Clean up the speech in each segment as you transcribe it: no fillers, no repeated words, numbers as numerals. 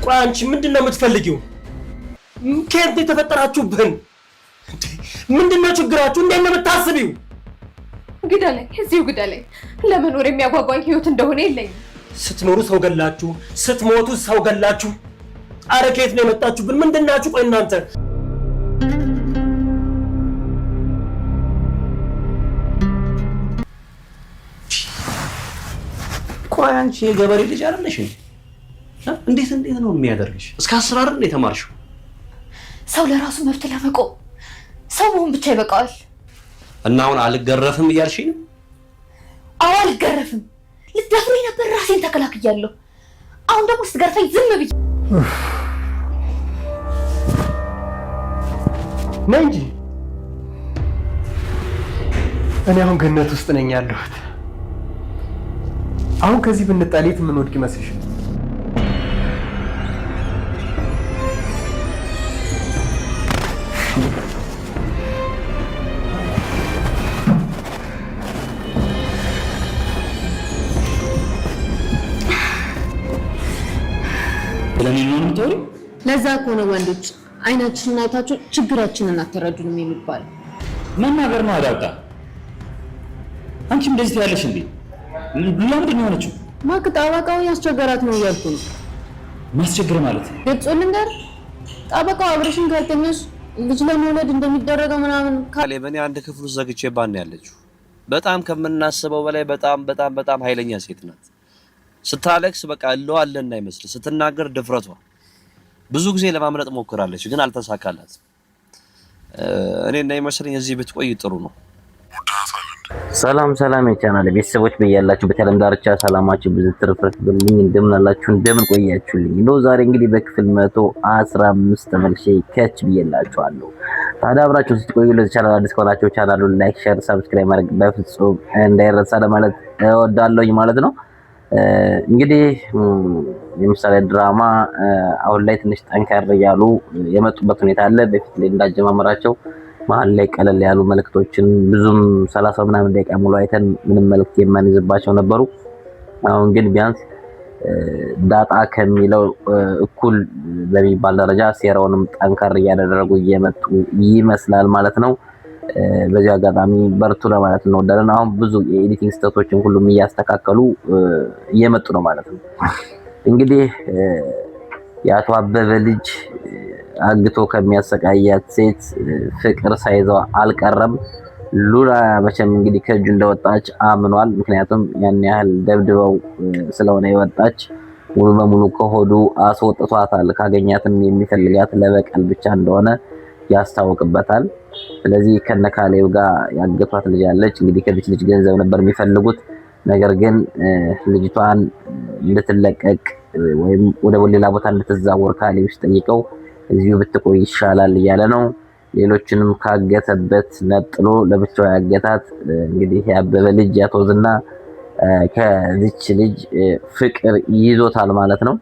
ቆይ አንቺ ምንድነው የምትፈልጊው? ከየት የተፈጠራችሁብን? ምንድነው ችግራችሁ? እንዴት ነው የምታስቢው? ግደለኝ፣ እዚሁ ግደለኝ። ለመኖር የሚያጓጓኝ ህይወት እንደሆነ የለኝም። ስትኖሩ ሰው ገላችሁ፣ ስትሞቱ ሰው ገላችሁ። አረ ከየት ነው የመጣችሁብን? ምንድናችሁ? ቆይ እናንተ ቆይ አንቺ የገበሬ ልጅ አይደለሽ እንዴ? እንዴት ነው የሚያደርግሽ? እስከ 10 አይደል የተማርሽው? ሰው ለራሱ መብት ለመቆም ሰው መሆን ብቻ ይበቃዋል። እና አሁን አልገረፍም እያልሽኝ ነው? አዎ አልገረፍም። ልትደፍሩኝ ነበር፣ ራሴን ተከላክያለሁ። አሁን ደግሞ ስትገርፈኝ ዝም ብዬ ነይ እንጂ። እኔ አሁን ገነት ውስጥ ነኝ ያለሁት። አሁን ከዚህ ብንጣሌት ምን ወድቅ ይመስልሽ? ለዛ ከሆነ ወንዶች አይናችንን አይታችሁ ችግራችንን አትረዱንም የሚባል መናገር ነው አዳጣ። አንቺም እንደዚህ ትያለሽ እንዴ? ለምንድን ነው የሆነችው? ጠበቃው ያስቸገራት ነው እያልኩ ነው። ማስቸገር ማለት ግልጽ ልንገር፣ ጠበቃው አብረሽን ካልተኛሽ ልጅ ለመውለድ እንደሚደረገው ምናምን ካሌ በእኔ አንድ ክፍል ውስጥ ዘግቼ ባን ያለችው በጣም ከምናስበው በላይ በጣም ኃይለኛ ሴት ናት። ስታለቅስ በቃ እለዋለና አይመስል ስትናገር ድፍረቷ ብዙ ጊዜ ለማምለጥ ሞክራለች፣ ግን አልተሳካላት። እኔና ይመስለኝ እዚህ ብትቆይ ጥሩ ነው። ሰላም የቻናል ቤተሰቦች በያላችሁበት የዓለም ዳርቻ ሰላማችሁ ብዙ ትርፍርፍ ብልኝ። እንደምን አላችሁ? እንደምን ቆያችሁልኝ? ነው ዛሬ እንግዲህ በክፍል 115 ተመልሼ ከች ብዬላችኋለሁ። ታዲያ አብራችሁ ስትቆዩ ለዚህ ቻናል አዲስ ከሆናችሁ ቻናሉን ላይክ፣ ሼር፣ ሰብስክራይብ ማድረግ በፍጹም እንዳይረሳ ለማለት እወዳለሁኝ ማለት ነው። እንግዲህ የምሳሌ ድራማ አሁን ላይ ትንሽ ጠንከር ያሉ የመጡበት ሁኔታ አለ። በፊት ላይ እንዳጀማመራቸው መሀል ላይ ቀለል ያሉ መልእክቶችን ብዙም 30 ምናምን ደቂቃ ሙሉ አይተን ምንም መልእክት የማንይዝባቸው ነበሩ። አሁን ግን ቢያንስ ዳጣ ከሚለው እኩል በሚባል ደረጃ ሴራውንም ጠንከር እያደረጉ እየመጡ ይመስላል ማለት ነው። በዚህ አጋጣሚ በርቱ ለማለት እንወዳለን። አሁን ብዙ የኤዲቲንግ ስህተቶችን ሁሉም እያስተካከሉ እየመጡ ነው ማለት ነው። እንግዲህ የአቶ አበበ ልጅ አግቶ ከሚያሰቃያት ሴት ፍቅር ሳይዘው አልቀረም። ሉላ መቼም እንግዲህ ከእጁ እንደወጣች አምኗል። ምክንያቱም ያን ያህል ደብድበው ስለሆነ የወጣች ሙሉ በሙሉ ከሆዱ አስወጥቷታል። ካገኛትም የሚፈልጋት ለበቀል ብቻ እንደሆነ ያስታውቅበታል። ስለዚህ ከነካሌው ጋር ያገቷት ልጅ አለች። እንግዲህ ከዚህ ልጅ ገንዘብ ነበር የሚፈልጉት። ነገር ግን ልጅቷን እንድትለቀቅ ወይም ወደ ሌላ ቦታ እንድትዛወር ካሌው ሲጠይቀው እዚሁ ብትቆይ ይሻላል እያለ ነው። ሌሎችንም ካገተበት ነጥሎ ለብቻው ያገታት እንግዲህ ያበበ ልጅ ያቶዝና ከዚች ልጅ ፍቅር ይዞታል ማለት ነው።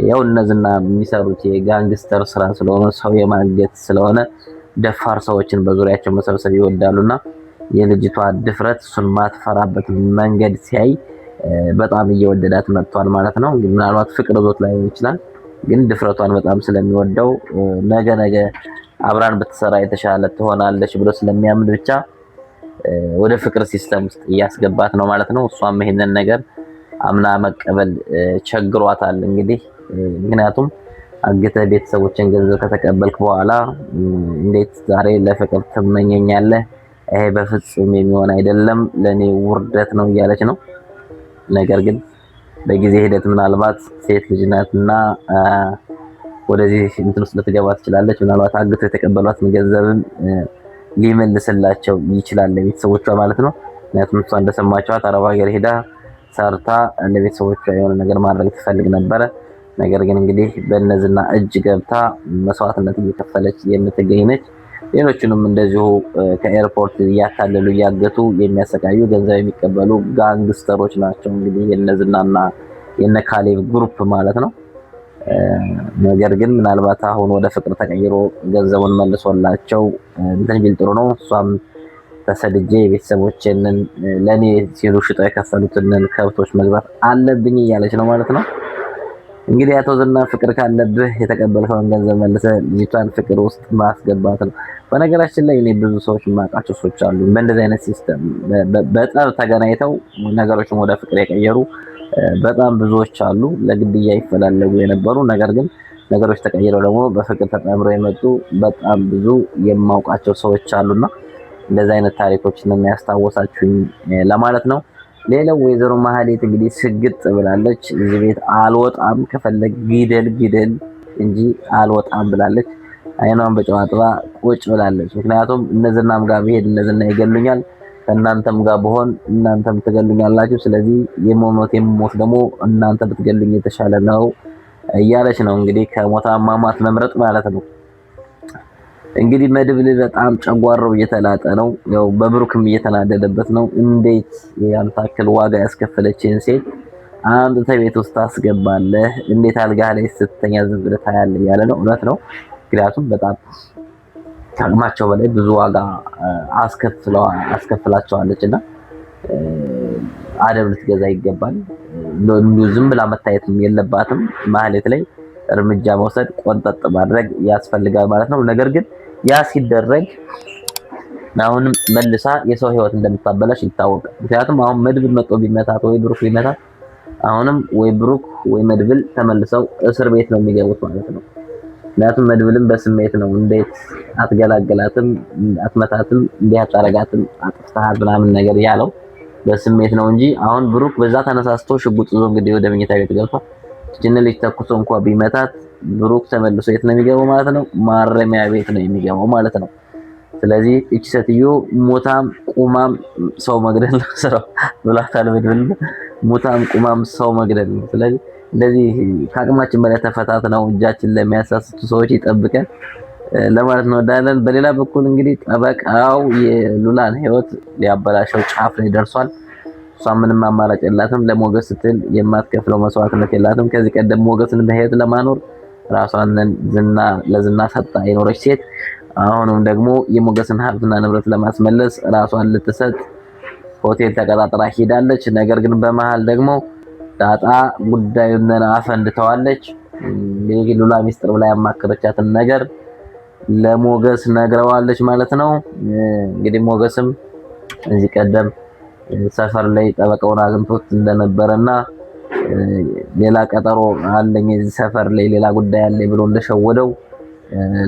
ያው እነዚህና የሚሰሩት የጋንግስተር ስራ ስለሆነ ሰው የማገት ስለሆነ ደፋር ሰዎችን በዙሪያቸው መሰብሰብ ይወዳሉና የልጅቷ ድፍረት እሱን ማትፈራበት መንገድ ሲያይ በጣም እየወደዳት መጥቷል ማለት ነው። እንግዲህ ምናልባት ፍቅር ዞት ላይ ይችላል፣ ግን ድፍረቷን በጣም ስለሚወደው ነገ አብራን ብትሰራ የተሻለ ትሆናለች ብሎ ስለሚያምን ብቻ ወደ ፍቅር ሲስተም ውስጥ እያስገባት ነው ማለት ነው። እሷም ይሄንን ነገር አምና መቀበል ቸግሯታል እንግዲህ። ምክንያቱም አግተ ቤተሰቦችን ገንዘብ ከተቀበልክ በኋላ እንዴት ዛሬ ለፍቅር ትመኘኛለህ? ይሄ በፍጹም የሚሆን አይደለም፣ ለኔ ውርደት ነው እያለች ነው። ነገር ግን በጊዜ ሂደት ምናልባት ሴት ልጅ ናትና ወደዚህ እንትን ውስጥ ልትገባ ትችላለች። ምናልባት አግተው የተቀበሏት ገንዘብም ሊመልስላቸው ይችላል ለቤተሰቦቿ ማለት ነው። ምክንያቱም እሷ እንደሰማችኋት አረብ ሀገር ሄዳ ሰርታ ለቤተሰቦቿ የሆነ ነገር ማድረግ ትፈልግ ነበረ። ነገር ግን እንግዲህ በእነዚህና እጅ ገብታ መስዋዕትነት እየከፈለች የምትገኝ ነች። ሌሎችንም እንደዚሁ ከኤርፖርት እያታለሉ እያገቱ የሚያሰቃዩ ገንዘብ የሚቀበሉ ጋንግስተሮች ናቸው እንግዲህ የነዝናና የነካሌብ ግሩፕ ማለት ነው። ነገር ግን ምናልባት አሁን ወደ ፍቅር ተቀይሮ ገንዘቡን መልሶላቸው እንትን ቢል ጥሩ ነው። እሷም ተሰድጄ ቤተሰቦችን ለኔ ሲሉ ሽጠው የከፈሉትን ከብቶች መግዛት አለብኝ እያለች ነው ማለት ነው። እንግዲህ አቶ ዝና ፍቅር ካለብህ የተቀበልከውን ገንዘብ መልሰህ ልጅቷን ፍቅር ውስጥ ማስገባት ነው። በነገራችን ላይ እኔ ብዙ ሰዎች የማውቃቸው ሰዎች አሉ በእንደዚህ አይነት ሲስተም በጣም ተገናኝተው ነገሮችን ወደ ፍቅር የቀየሩ በጣም ብዙዎች አሉ። ለግድያ ይፈላለጉ የነበሩ ነገር ግን ነገሮች ተቀይረው ደግሞ በፍቅር ተጣምረው የመጡ በጣም ብዙ የማውቃቸው ሰዎች አሉና እንደዚህ አይነት ታሪኮችን ነው የሚያስታውሳችሁኝ ለማለት ነው። ሌላው ወይዘሮ ማህሌት እንግዲህ ስግጥ ብላለች። እዚህ ቤት አልወጣም ከፈለግ ግደል እንጂ አልወጣም ብላለች። አይኗን በጨዋታ ቁጭ ብላለች። ምክንያቱም እነዝናም ጋር ብሄድ እነዝና ይገሉኛል፣ ከእናንተም ጋር ብሆን እናንተም ትገሉኛላችሁ። ስለዚህ የሞት ደግሞ እናንተ ብትገሉኝ የተሻለ ነው እያለች ነው እንግዲህ ከሞት አሟሟት መምረጥ ማለት ነው። እንግዲህ መድብል በጣም ጨጓራው እየተላጠ ነው። ያው በብሩክም እየተናደደበት ነው። እንዴት ያንታክል ዋጋ ያስከፈለችን ሴት አንተ ቤት ውስጥ ታስገባለህ? እንዴት አልጋ ላይ ስትተኛ ዝም ብለህ ታያለህ? ያለ ነው። እውነት ነው። ምክንያቱም በጣም ከአቅማቸው በላይ ብዙ ዋጋ አስከፍላቸዋለችና አደብ ልትገዛ ይገባል። እንዲሁ ዝም ብላ መታየትም የለባትም። ማህሌት ላይ እርምጃ መውሰድ ቆንጠጥ ማድረግ ያስፈልጋል ማለት ነው። ነገር ግን ያ ሲደረግ አሁንም መልሳ የሰው ህይወት እንደምታበላሽ ይታወቃል። ምክንያቱም አሁን መድብል መጥቶ ቢመታት ወይ ብሩክ ቢመታት አሁንም ወይ ብሩክ ወይ መድብል ተመልሰው እስር ቤት ነው የሚገቡት ማለት ነው። ምክንያቱም መድብልም በስሜት ነው እንዴት አትገላገላትም፣ አትመታትም፣ እንዴት አታረጋትም፣ አጥፍተሃል ምናምን ነገር ያለው በስሜት ነው እንጂ አሁን ብሩክ በዛ ተነሳስቶ ሽጉጥ ይዞ እንግዲህ ወደ መኝታ ቤት ገብቷል። እቺን ልጅ ተኩሶ እንኳን ቢመታት ብሩክ ተመልሶ የት ነው የሚገባው ማለት ነው? ማረሚያ ቤት ነው የሚገባው ማለት ነው። ስለዚህ እቺ ሴትዮ ሞታም ቁማም ሰው መግደል ነው ስራው ብሏታል መድብል። ሞታም ቁማም ሰው መግደል ነው። ስለዚህ እንደዚህ ከአቅማችን በላይ ተፈታትነው እጃችን ለሚያሳስቱ ሰዎች ይጠብቀን ለማለት ነው ዳለን። በሌላ በኩል እንግዲህ ጠበቃው የሉላን ህይወት ሊያበላሸው ጫፍ ላይ ደርሷል። እሷ ምንም አማራጭ የላትም። ለሞገስ ስትል የማትከፍለው መስዋዕትነት የላትም። ከዚህ ቀደም ሞገስን በህይወት ለማኖር ራሷን ለዝና ሰጣ የኖረች ሴት አሁንም ደግሞ የሞገስን ሀብትና ንብረት ለማስመለስ ራሷን ልትሰጥ ሆቴል ተቀጣጥራ ሄዳለች። ነገር ግን በመሃል ደግሞ ዳጣ ጉዳዩን አፈንድተዋለች። እንግዲህ ሉላ ሚስጥር ብላ ያማከረቻትን ነገር ለሞገስ ነግረዋለች ማለት ነው። እንግዲህ ሞገስም እዚህ ቀደም ሰፈር ላይ ጠበቃውን አግኝቶት እንደነበረና ሌላ ቀጠሮ አለኝ እዚህ ሰፈር ላይ ሌላ ጉዳይ አለኝ ብሎ እንደሸወደው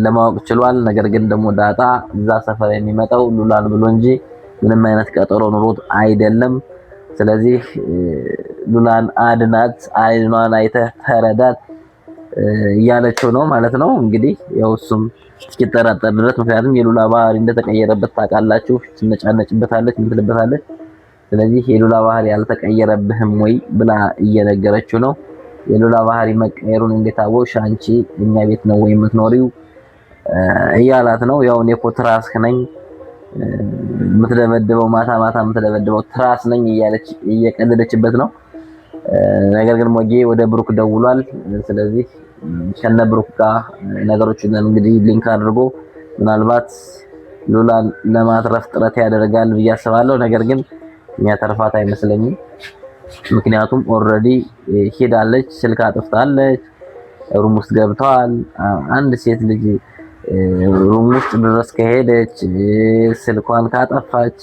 ለማወቅ ችሏል። ነገር ግን ደግሞ ዳጣ እዛ ሰፈር የሚመጣው ሉላን ብሎ እንጂ ምንም አይነት ቀጠሮ ኑሮት አይደለም። ስለዚህ ሉላን አድናት፣ አይኗን አይተህ ተረዳት እያለችው ነው ማለት ነው። እንግዲህ ያው እሱም እስኪጠራጠር ድረስ ምክንያቱም የሉላ ባህሪ እንደተቀየረበት ታውቃላችሁ። ትነጫነጭበታለች፣ ምን ትልበታለች። ስለዚህ የሉላ ባህሪ ያልተቀየረብህም ወይ ብላ እየነገረችው ነው። የሉላ ባህሪ መቀየሩን እንዴት አወቅሽ አንቺ እኛ ቤት ነው ወይ የምትኖሪው እያላት ነው። ያው እኔ እኮ ትራስ ነኝ የምትደበድበው ማታ ማታ የምትደበድበው ትራስ ነኝ እያለች እየቀለደችበት ነው። ነገር ግን ሞጌ ወደ ብሩክ ደውሏል። ስለዚህ ከነ ብሩክ ጋር ነገሮችን እንግዲህ ሊንክ አድርጎ ምናልባት ሉላን ለማትረፍ ጥረት ያደርጋል ብዬ አስባለሁ። ነገር ግን የሚያተርፋት አይመስለኝም። ምክንያቱም ኦልሬዲ ሄዳለች፣ ስልክ አጥፍታለች፣ ሩም ውስጥ ገብተዋል። አንድ ሴት ልጅ ሩም ውስጥ ድረስ ከሄደች ስልኳን ካጠፋች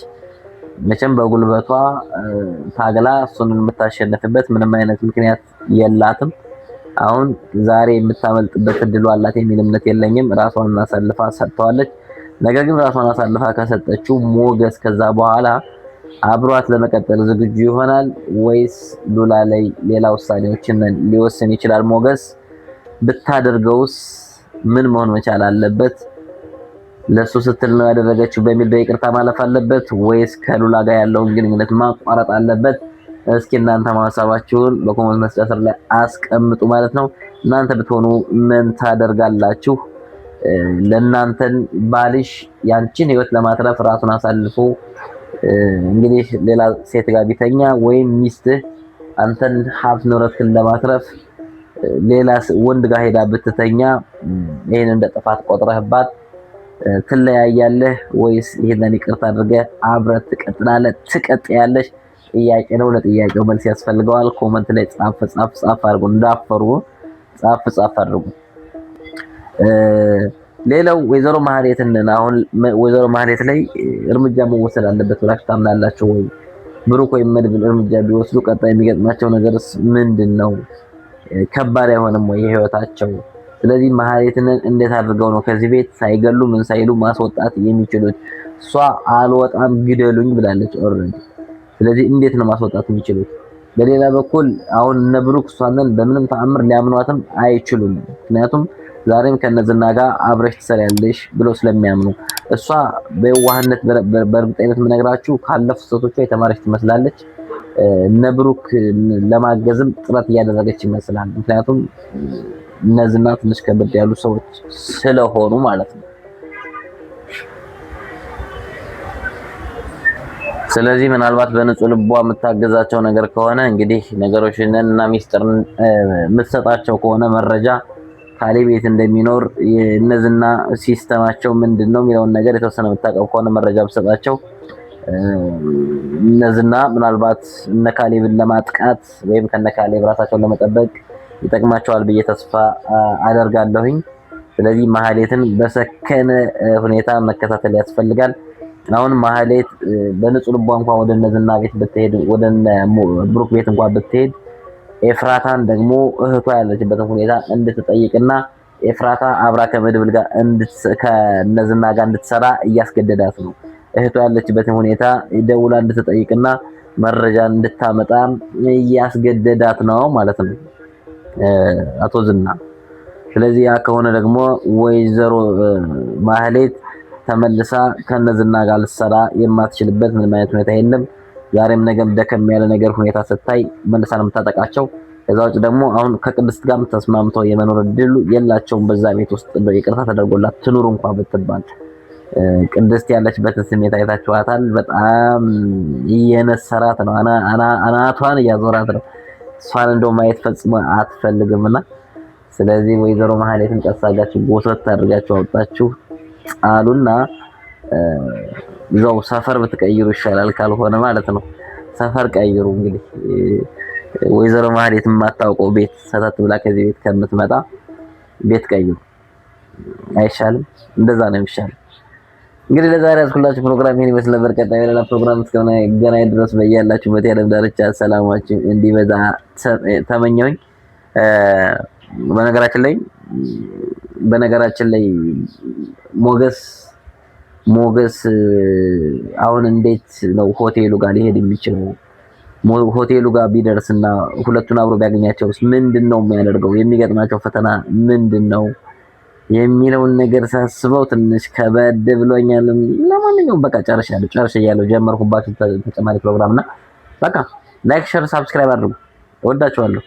መቼም በጉልበቷ ታግላ እሱን የምታሸንፍበት ምንም አይነት ምክንያት የላትም። አሁን ዛሬ የምታመልጥበት እድሉ አላት የሚል እምነት የለኝም። ራሷን አሳልፋ ሰጥተዋለች። ነገር ግን ራሷን አሳልፋ ከሰጠችው ሞገስ ከዛ በኋላ አብሯት ለመቀጠል ዝግጁ ይሆናል ወይስ ሉላ ላይ ሌላ ውሳኔዎችን ሊወስን ይችላል? ሞገስ ብታደርገውስ ምን መሆን መቻል አለበት? ለሱ ስትል ነው ያደረገችው በሚል በይቅርታ ማለፍ አለበት ወይስ ከሉላ ጋር ያለውን ግንኙነት ማቋረጥ አለበት? እስኪ እናንተ ማሳባችሁን በኮሜንት መስጫ ስር ላይ አስቀምጡ ማለት ነው። እናንተ ብትሆኑ ምን ታደርጋላችሁ? ለእናንተን ባልሽ ያንቺን ህይወት ለማትረፍ ራሱን አሳልፎ እንግዲህ ሌላ ሴት ጋር ቢተኛ ወይም ሚስትህ አንተን ሀብት ንብረትህን ለማትረፍ ሌላ ወንድ ጋር ሄዳ ብትተኛ ይሄን እንደ ጥፋት ቆጥረህባት ትለያያለህ ወይስ ይሄንን ይቅርታ አድርገህ አብረህ ትቀጥላለህ? ትቀጥያለሽ? ጥያቄ ነው። ለጥያቄው መልስ ያስፈልገዋል። ኮመንት ላይ ጻፍ አድርጉ እንዳፈሩ ጻፍ አድርጉ። ሌላው ወይዘሮ ማህሌትን አሁን ወይዘሮ ማህሌት ላይ እርምጃ መወሰድ አለበት ብላችሁ ታምናላችሁ ወይ? ብሩክ ወይም መድብል እርምጃ ቢወስዱ ቀጣይ የሚገጥማቸው ነገርስ ምንድነው? ከባድ አይሆንም ወይ ህይወታቸው? ስለዚህ ማህሌትን እንዴት አድርገው ነው ከዚህ ቤት ሳይገሉ ምን ሳይሉ ማስወጣት የሚችሉት? እሷ አልወጣም ግደሉኝ ብላለች ኦልሬዲ። ስለዚህ እንዴት ነው ማስወጣት የሚችሉት? በሌላ በኩል አሁን እነ ብሩክ እሷን በምንም ተአምር ሊያምኗትም አይችሉም። ምክንያቱም ዛሬም ከነዝና ጋር አብረሽ ትሰሪያለሽ ብሎ ስለሚያምኑ እሷ በዋህነት በእርግጠኝነት የምነግራችሁ ካለፉት ስህተቶቿ የተማረች ትመስላለች። እነ ብሩክ ለማገዝም ጥረት እያደረገች ይመስላል። ምክንያቱም እነዝና ትንሽ ከበድ ያሉ ሰዎች ስለሆኑ ማለት ነው። ስለዚህ ምናልባት በንጹህ ልቧ የምታገዛቸው ነገር ከሆነ እንግዲህ ነገሮችን እና ሚስጥርን የምትሰጣቸው ከሆነ መረጃ ካሌብ የት እንደሚኖር እነዝና ሲስተማቸው ምንድነው የሚለውን ነገር የተወሰነ የምታውቀው ከሆነ መረጃ ብትሰጣቸው እነዝና ምናልባት እነ ካሌብን ለማጥቃት ወይም ከነ ካሌብ ራሳቸውን ለመጠበቅ ይጠቅማቸዋል ብዬ ተስፋ አደርጋለሁኝ። ስለዚህ ማህሌትን በሰከነ ሁኔታ መከታተል ያስፈልጋል። አሁን ማህሌት በንጹህ ልቧ እንኳን ወደ እነዝና ቤት ብትሄድ ወደ ብሩክ ቤት እንኳን ብትሄድ ኤፍራታን ደግሞ እህቷ ያለችበትን ሁኔታ እንድትጠይቅና ኤፍራታ አብራ ከመድብል ጋር ከነዝና ጋር እንድትሰራ እያስገደዳት ነው። እህቷ ያለችበትን ሁኔታ ደውላ እንድትጠይቅና መረጃ እንድታመጣ እያስገደዳት ነው ማለት ነው አቶ ዝና። ስለዚህ ያ ከሆነ ደግሞ ወይዘሮ ማህሌት ተመልሳ ከነዝና ጋር ልትሰራ የማትችልበት ምንም አይነት ሁኔታ የለም። ዛሬም ነገም ደከም ያለ ነገር ሁኔታ ስታይ መልሳ ነው የምታጠቃቸው። ከዛ ውጭ ደግሞ አሁን ከቅድስት ጋር ተስማምተው የመኖር እድሉ የላቸውም። በዛ ቤት ውስጥ ይቅርታ ተደርጎላት ትኑር እንኳን ብትባል ቅድስት ያለችበት ስሜት አይታችኋታል። በጣም እየነሰራት ነው፣ አናቷን እያዞራት ነው። እሷን እንደው ማየት ፈጽሞ አትፈልግምና ስለዚህ ወይዘሮ ማህሌትን ቀሳጋችሁ ጎተት አድርጋችሁ አውጣችሁ ጣሉና እዛው ሰፈር ብትቀይሩ ይሻላል። ካልሆነ ማለት ነው ሰፈር ቀይሩ። እንግዲህ ወይዘሮ ማህሌት የማታውቀው ቤት ሰተት ብላ ከዚህ ቤት ከምትመጣ ቤት ቀይሩ አይሻልም? እንደዛ ነው የሚሻለው። እንግዲህ ለዛሬ ያስኩላችሁ ፕሮግራም ይሄን ይመስል ነበር። ቀጣይ በሌላ ፕሮግራም እስከምንገናኝ ድረስ በያላችሁበት የዓለም ዳርቻ ሰላማችሁ እንዲበዛ ተመኘሁኝ። በነገራችን ላይ ሞገስ አሁን እንዴት ነው ሆቴሉ ጋር ሊሄድ የሚችለው? ሆቴሉ ጋር ቢደርስና ሁለቱን አብሮ ቢያገኛቸውስ ምንድነው የሚያደርገው? የሚገጥማቸው ፈተና ምንድነው የሚለውን ነገር ሳስበው ትንሽ ከበድ ብሎኛል። ለማንኛውም በቃ ጨርሻለሁ። ጀመርኩባችሁ ተጨማሪ ፕሮግራምና በቃ ላይክ፣ ሼር፣ ሰብስክራይብ አድርጉ። እወዳችኋለሁ።